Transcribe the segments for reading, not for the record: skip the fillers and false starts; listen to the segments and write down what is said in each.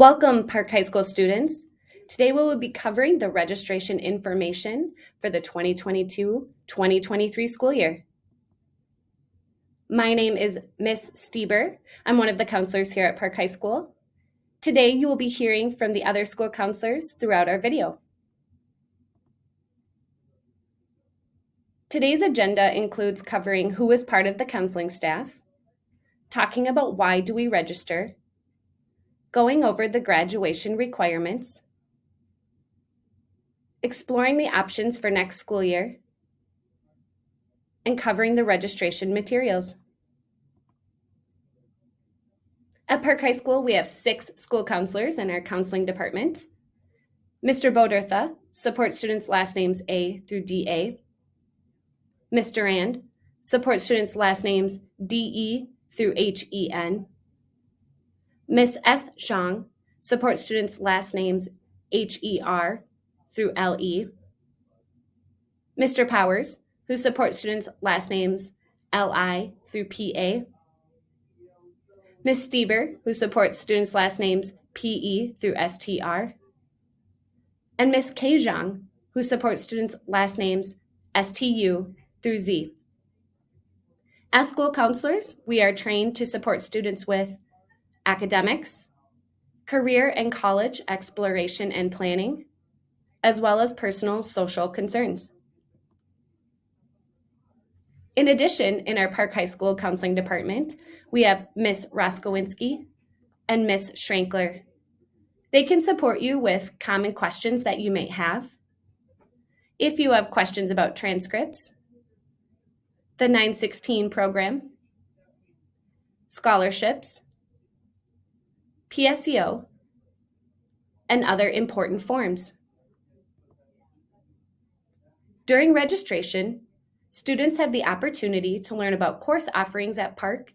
Welcome, Park High School students. Today we will be covering the registration information for the 2022-2023 school year. My name is Miss Stieber. I'm one of the counselors here at Park High School. Today you will be hearing from the other school counselors throughout our video. Today's agenda includes covering who is part of the counseling staff, talking about why do we register, going over the graduation requirements, exploring the options for next school year, and covering the registration materials. At Park High School, we have 6 school counselors in our counseling department. Mr. Bodertha supports students' last names A through DA. Ms. Durand supports students' last names DE through HEN. Ms. S. Zhang supports students' last names HER through LE. Mr. Powers, who supports students' last names LI through PA. Ms. Stieber, who supports students' last names PE through STR. And Ms. K. Zhang, who supports students' last names STU through Z. As school counselors, we are trained to support students with academics, career and college exploration and planning, as well as personal social concerns. In addition, in our Park High School counseling department, we have Ms. Roskowinski and Ms. Schrankler. They can support you with common questions that you may have. If you have questions about transcripts, the 916 program, scholarships, PSEO, and other important forms. During registration, students have the opportunity to learn about course offerings at Park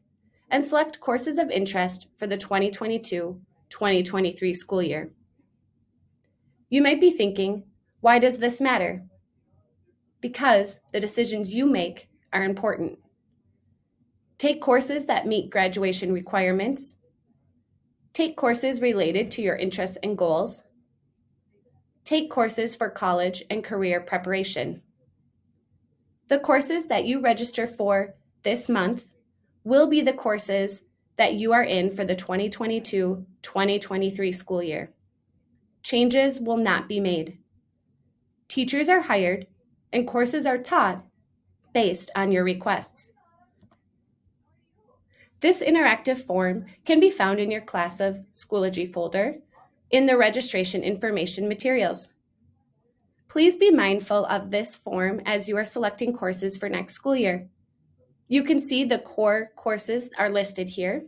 and select courses of interest for the 2022-2023 school year. You might be thinking, why does this matter? Because the decisions you make are important. Take courses that meet graduation requirements. Take courses related to your interests and goals. Take courses for college and career preparation. The courses that you register for this month will be the courses that you are in for the 2022-2023 school year. Changes will not be made. Teachers are hired and courses are taught based on your requests. This interactive form can be found in your Class of Schoology folder in the registration information materials. Please be mindful of this form as you are selecting courses for next school year. You can see the core courses are listed here.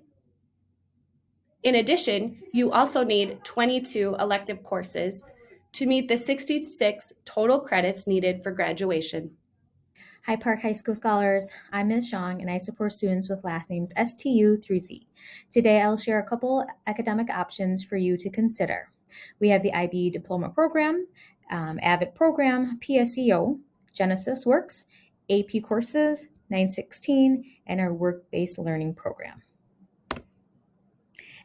In addition, you also need 22 elective courses to meet the 66 total credits needed for graduation. Hi, Park High School Scholars. I'm Ms. Zhang, and I support students with last names STU through Z. Today, I'll share a couple academic options for you to consider. We have the IB Diploma Program, AVID Program, PSEO, Genesis Works, AP Courses, 916, and our Work-Based Learning Program.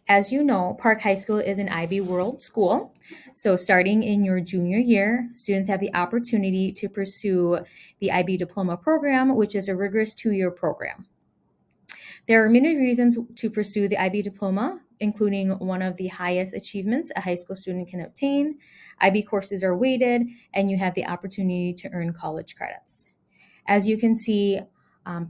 As you know, Park High School is an IB World school. So starting in your junior year, students have the opportunity to pursue the IB Diploma Program, which is a rigorous 2-year program. There are many reasons to pursue the IB Diploma, including one of the highest achievements a high school student can obtain. IB courses are weighted, and you have the opportunity to earn college credits. As you can see,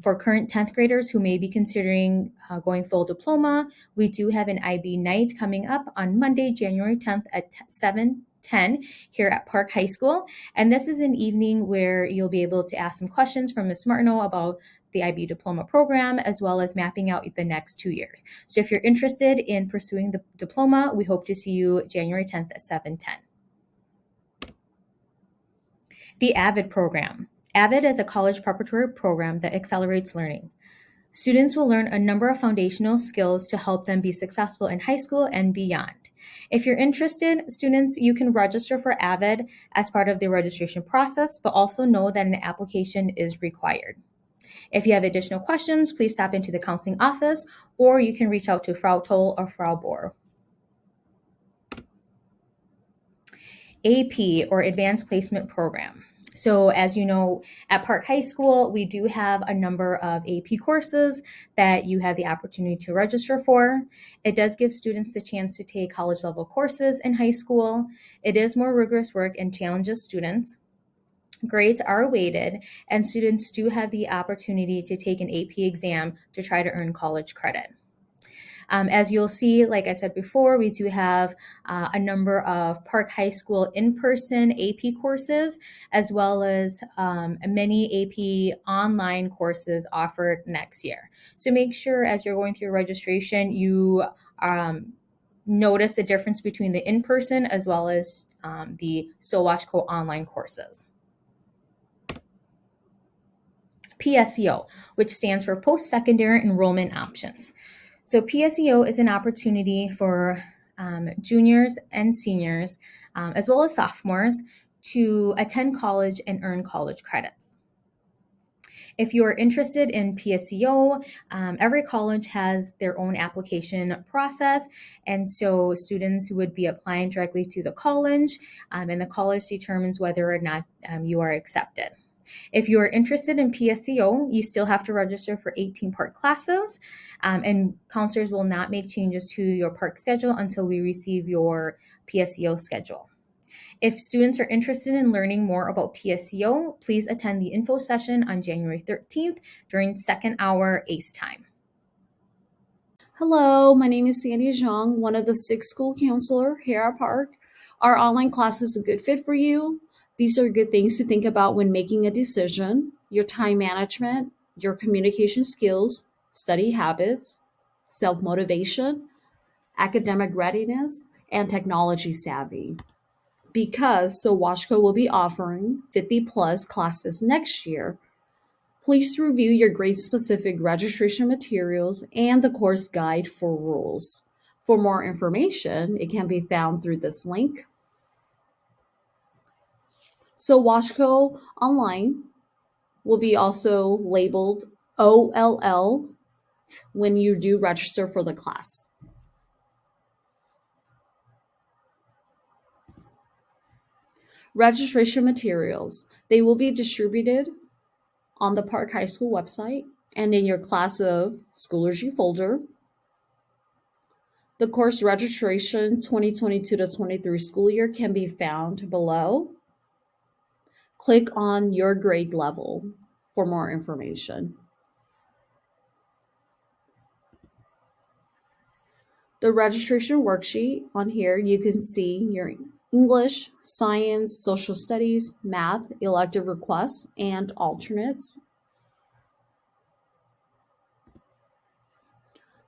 for current 10th graders who may be considering going full diploma, we do have an IB night coming up on Monday, January 10th at 7:10 here at Park High School. And this is an evening where you'll be able to ask some questions from Ms. Martineau about the IB Diploma Program, as well as mapping out the next 2 years. So if you're interested in pursuing the diploma, we hope to see you January 10th at 7:10. The AVID program. AVID is a college preparatory program that accelerates learning. Students will learn a number of foundational skills to help them be successful in high school and beyond. If you're interested, students, you can register for AVID as part of the registration process, but also know that an application is required. If you have additional questions, please stop into the counseling office, or you can reach out to Frau Toll or Frau Bohr. AP, or Advanced Placement Program. So as you know, at Park High School, we do have a number of AP courses that you have the opportunity to register for. It does give students the chance to take college level courses in high school. It is more rigorous work and challenges students. Grades are weighted, and students do have the opportunity to take an AP exam to try to earn college credit. As you'll see, like I said before, we do have a number of Park High School in-person AP courses, as well as many AP online courses offered next year. So make sure as you're going through registration, you notice the difference between the in-person as well as the SoWashco online courses. PSEO, which stands for Post-Secondary Enrollment Options. So PSEO is an opportunity for juniors and seniors, as well as sophomores, to attend college and earn college credits. If you are interested in PSEO, every college has their own application process, and so students would be applying directly to the college, and the college determines whether or not you are accepted. If you are interested in PSEO, you still have to register for 18 park classes, and counselors will not make changes to your park schedule until we receive your PSEO schedule. If students are interested in learning more about PSEO, please attend the info session on January 13th during second hour ACE time. Hello, my name is Sandy Zhang, one of the 6 school counselor here at Park. Our online class is a good fit for you. These are good things to think about when making a decision: your time management, your communication skills, study habits, self-motivation, academic readiness, and technology savvy. Because SoWashco will be offering 50 plus classes next year, please review your grade-specific registration materials and the course guide for rules. For more information, it can be found through this link. SoWashco Online will be also labeled OLL when you do register for the class. Registration materials. They will be distributed on the Park High School website and in your Class of Schoology folder. The course registration 2022 to 23 school year can be found below. Click on your grade level for more information. The registration worksheet on here, you can see your English, science, social studies, math, elective requests, and alternates.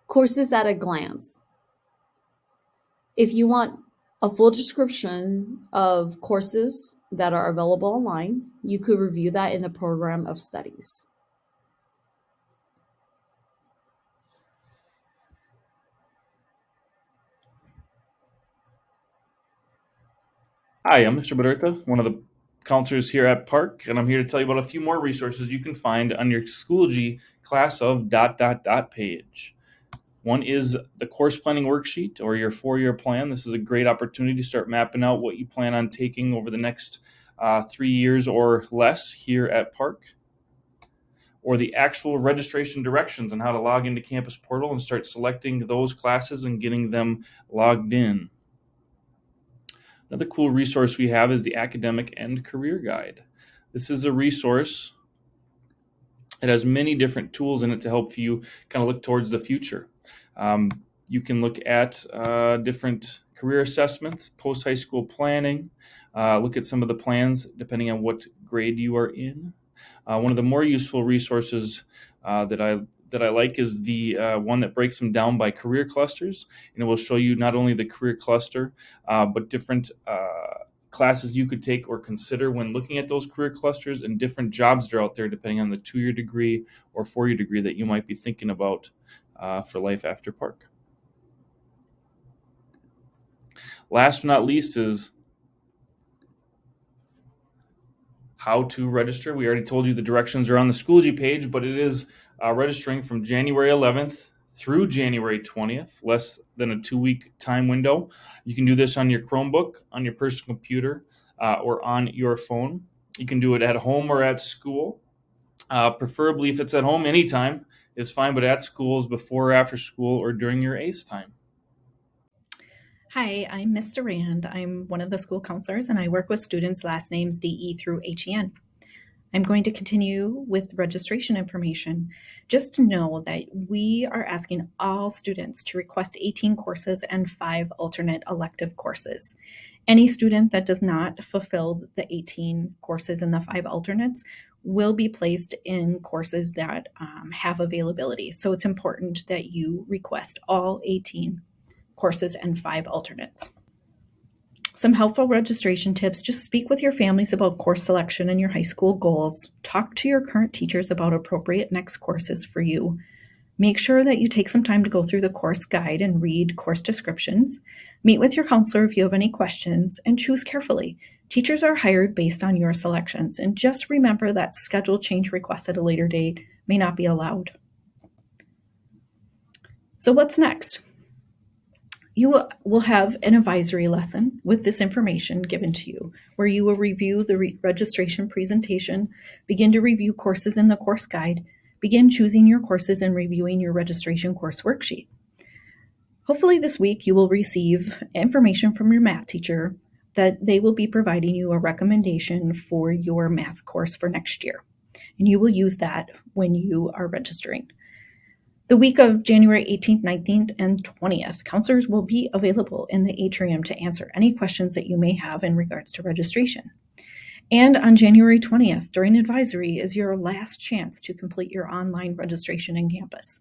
Courses at a glance. If you want a full description of courses that are available online, you could review that in the program of studies. Hi, I'm Mr. Baderka, one of the counselors here at Park, and I'm here to tell you about a few more resources you can find on your Schoology class of ... page. One is the course planning worksheet or your 4-year plan. This is a great opportunity to start mapping out what you plan on taking over the next 3 years or less here at Park. Or the actual registration directions on how to log into Campus Portal and start selecting those classes and getting them logged in. Another cool resource we have is the Academic and Career Guide. This is a resource. It has many different tools in it to help you kind of look towards the future. You can look at different career assessments, post-high school planning, look at some of the plans depending on what grade you are in. One of the more useful resources that I like is the one that breaks them down by career clusters, and it will show you not only the career cluster, but different classes you could take or consider when looking at those career clusters, and different jobs that are out there depending on the 2-year degree or 4-year degree that you might be thinking about for life after Park. Last but not least is how to register. We already told you the directions are on the Schoology page, but it is registering from January 11th through January 20th, less than a 2-week time window. You can do this on your Chromebook, on your personal computer, or on your phone. You can do it at home or at school. Preferably, if it's at home, anytime is fine, but at school is before or after school or during your ACE time. Hi, I'm Miss Durand. I'm one of the school counselors and I work with students' last names DE through HEN. I'm going to continue with registration information. Just to know that we are asking all students to request 18 courses and 5 alternate elective courses. Any student that does not fulfill the 18 courses and the 5 alternates will be placed in courses that have availability. So it's important that you request all 18 courses and 5 alternates. Some helpful registration tips: just speak with your families about course selection and your high school goals. Talk to your current teachers about appropriate next courses for you. Make sure that you take some time to go through the course guide and read course descriptions. Meet with your counselor if you have any questions, and choose carefully. Teachers are hired based on your selections, and just remember that schedule change requests at a later date may not be allowed. So what's next? You will have an advisory lesson with this information given to you, where you will review the registration presentation, begin to review courses in the course guide, begin choosing your courses and reviewing your registration course worksheet. Hopefully this week you will receive information from your math teacher that they will be providing you a recommendation for your math course for next year, and you will use that when you are registering. The week of January 18th, 19th, and 20th, counselors will be available in the atrium to answer any questions that you may have in regards to registration. And on January 20th, during advisory, is your last chance to complete your online registration in campus.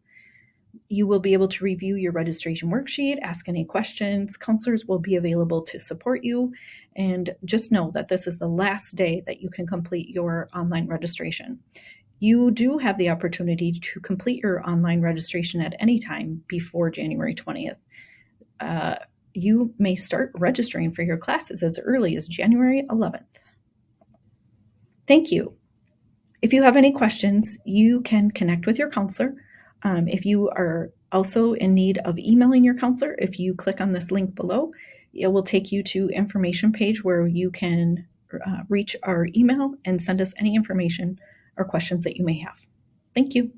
You will be able to review your registration worksheet, ask any questions. Counselors will be available to support you. And just know that this is the last day that you can complete your online registration. You do have the opportunity to complete your online registration at any time before January 20th. You may start registering for your classes as early as January 11th. Thank you. If you have any questions, you can connect with your counselor. If you are also in need of emailing your counselor, if you click on this link below, it will take you to information page where you can reach our email and send us any information or questions that you may have. Thank you.